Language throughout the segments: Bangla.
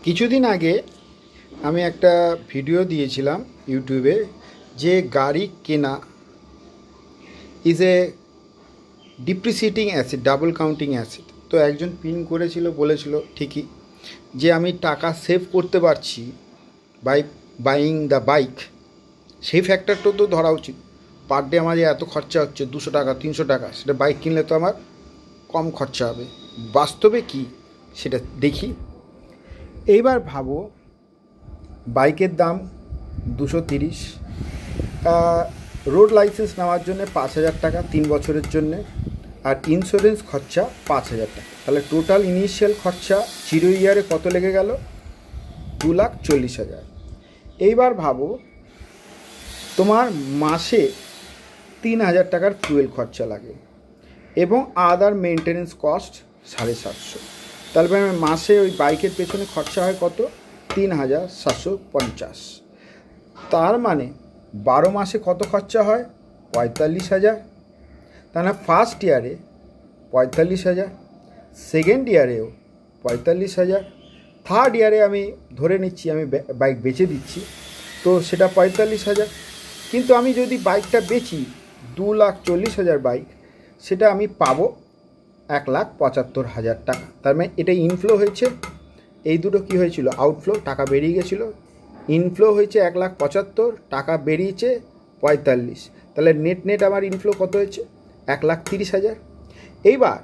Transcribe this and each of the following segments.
কিছুদিন আগে আমি একটা ভিডিও দিয়েছিলাম ইউটিউবে যে গাড়ি কেনা is a depreciating asset, double counting asset. তো একজন পিন করেছিল, বলেছিল ঠিকই যে আমি টাকা সেভ করতে পারছি বাই বাইং দ্য বাইক। সেই ফ্যাক্টরটা তো ধরা উচিত। পার ডে আমার যে এত খরচা হচ্ছে 200 টাকা 300 টাকা, সেটা বাইক কিনলে তো আমার কম খরচা হবে। বাস্তবে কি সেটা দেখি। এইবার ভাবো, বাইকের দাম 230, রোড লাইসেন্স নেওয়ার জন্য 5,000 টাকা 3 বছরের জন্যে, আর ইন্স্যুরেন্স খরচা 5,000 টাকা। তাহলে টোটাল ইনিশিয়াল খরচা 0 ইয়ারে কত লেগে গেল? 2,40,000। এইবার ভাবো, তোমার মাসে 3,000 টাকার ফুয়েল খরচা লাগে এবং আদার মেনটেনেন্স কস্ট 750। তাহলে মাসে ওই বাইকের পেছনে খরচা হয় কত? 3,750। তার মানে 12 মাসে কত খরচা হয়? 45,000। তাহলে ফার্স্ট ইয়ারে 45,000, সেকেন্ড ইয়ারেও 45,000, থার্ড ইয়ারে আমি ধরে নিচ্ছি আমি বাইক বেচে দিচ্ছি, তো সেটা 45,000। কিন্তু আমি যদি বাইকটা বেচি 2,40,000 বাইক, সেটা আমি পাবো 1,75,000 টাকা। তার মানে এটা ইনফ্লো হয়েছে, এই দুটো কি হয়েছিল? আউটফ্লো, টাকা বেরিয়ে গেছিলো। ইনফ্লো হয়েছে 1,75,000, টাকা বেরিয়েছে 45। তাহলে নেট আমার ইনফ্লো কত হয়েছে? 1,30,000। এইবার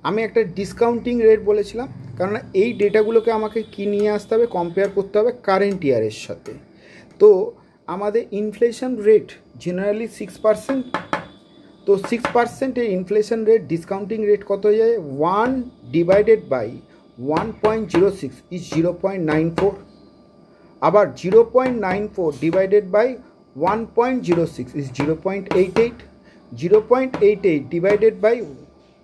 আমি একটা ডিসকাউন্টিং রেট বলেছিলাম, কারণ এই ডেটাগুলোকে আমাকে কি নিয়ে আসতে হবে? কম্পেয়ার করতে হবে কারেন্ট ইয়ারের সাথে। তো আমাদের ইনফ্লেশন রেট জেনারেলি 6%। তো 6%-এর ইনফ্লেশন রেট, ডিসকাউন্টিং রেট কত হয়ে যায়? 1 ডিভাইডেড বাই 1.06 ইজ 0.94। আবার 0.94 divided by 1.06 is 0.88। 0.88 divided by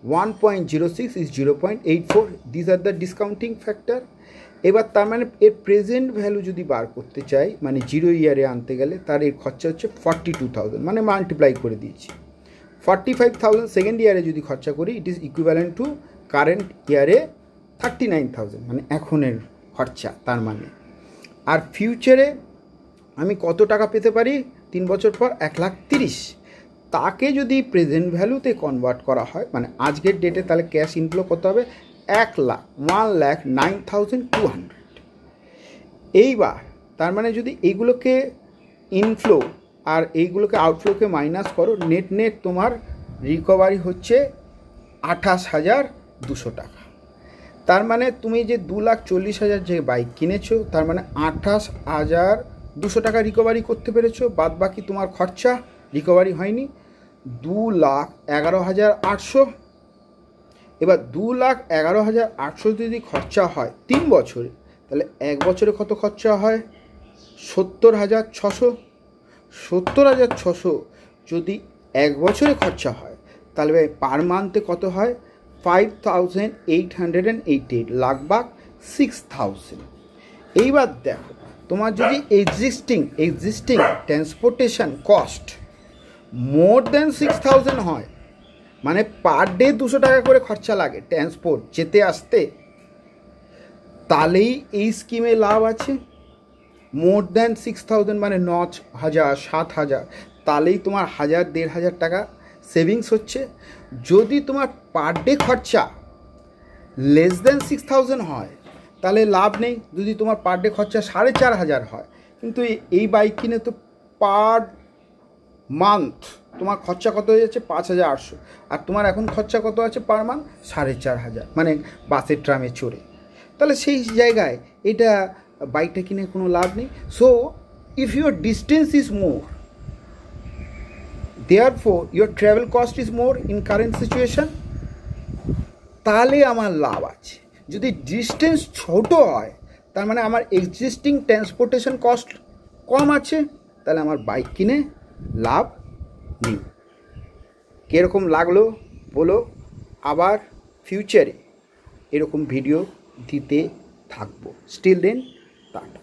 1.06 is 0.84। This are the discounting factor. এবার তার মানে এর প্রেজেন্ট ভ্যালু যদি বার করতে চাই, মানে 0 ইয়ারে আনতে গেলে, তার এর খরচা হচ্ছে 42,000, মানে মাল্টিপ্লাই করে দিয়েছি। 45,000 সেকেন্ড ইয়ারে যদি খরচা করি, it is equivalent to current ইয়ারে 39,000, মানে এখনের খরচা। তার মানে আর ফিউচারে আমি কত টাকা পেতে পারি 3 বছর পর? 1,30,000। তাকে যদি প্রেজেন্ট ভ্যালুতে কনভার্ট করা হয়, মানে আজকের ডেটে, তাহলে ক্যাশ ইনফ্লো কত হবে? 1,09,200। এইবার তার মানে যদি এইগুলোকে ইনফ্লো আর এইগুলোকে আউটফ্লোকে মাইনাস করো, নেট তোমার রিকভারি হচ্ছে 28,200 টাকা। তার মানে তুমি যে 2,40,000 যে বাইক কিনেছো, তার মানে 28,200 টাকা রিকভারি করতে পেরেছো। বাদ বাকি তোমার খরচা রিকভারি হয়নি, 2,11,800। এবার 2,11,800 যদি খরচা হয় 3 বছরে, তাহলে 1 বছরে কত খরচা হয়? 70,600। 70,600 যদি 1 বছরে খরচা হয়, তাহলে পার মান্থে কত হয়? 5,888, লাগভাগ 6,000। এইবার দেখো, তোমার যদি এক্সিস্টিং ট্রান্সপোর্টেশন কস্ট মোর দেন 6,000 হয়, মানে পার ডে 200 টাকা করে খরচা লাগে ট্রান্সপোর্ট যেতে আসতে, তাহলেই এই স্কিমে লাভ আছে। মোর দ্যান 6,000 মানে 9,000 7,000, তাহলেই তোমার 1,000-1,500 টাকা সেভিংস হচ্ছে। যদি তোমার পার ডে খরচা লেস দ্যান 6,000 হয়, তাহলে লাভ নেই। যদি তোমার পার ডে খরচা 4,500 হয়, কিন্তু এই বাইক কিনে তো পার মান্থ তোমার খরচা কত হয়ে যাচ্ছে? 5,800। আর তোমার এখন খরচা কত আছে পার মান্থ? 4,500, মানে বাসের ট্রামে চড়ে। তাহলে সেই জায়গায় এটা বাইকটা কিনে কোনো লাভ নেই। So if your distance is more, therefore your travel cost is more in current situation, তাহলে আমার লাভ আছে। যদি ডিস্টেন্স ছোট হয়, তার মানে আমার এক্সিস্টিং ট্রান্সপোর্টেশন কস্ট কম আছে, তাহলে আমার বাইক কিনে লাভ নেই। কীরকম লাগলো বলো? আবার ফিউচারে এরকম ভিডিও দিতে থাকবো। Still then, tata.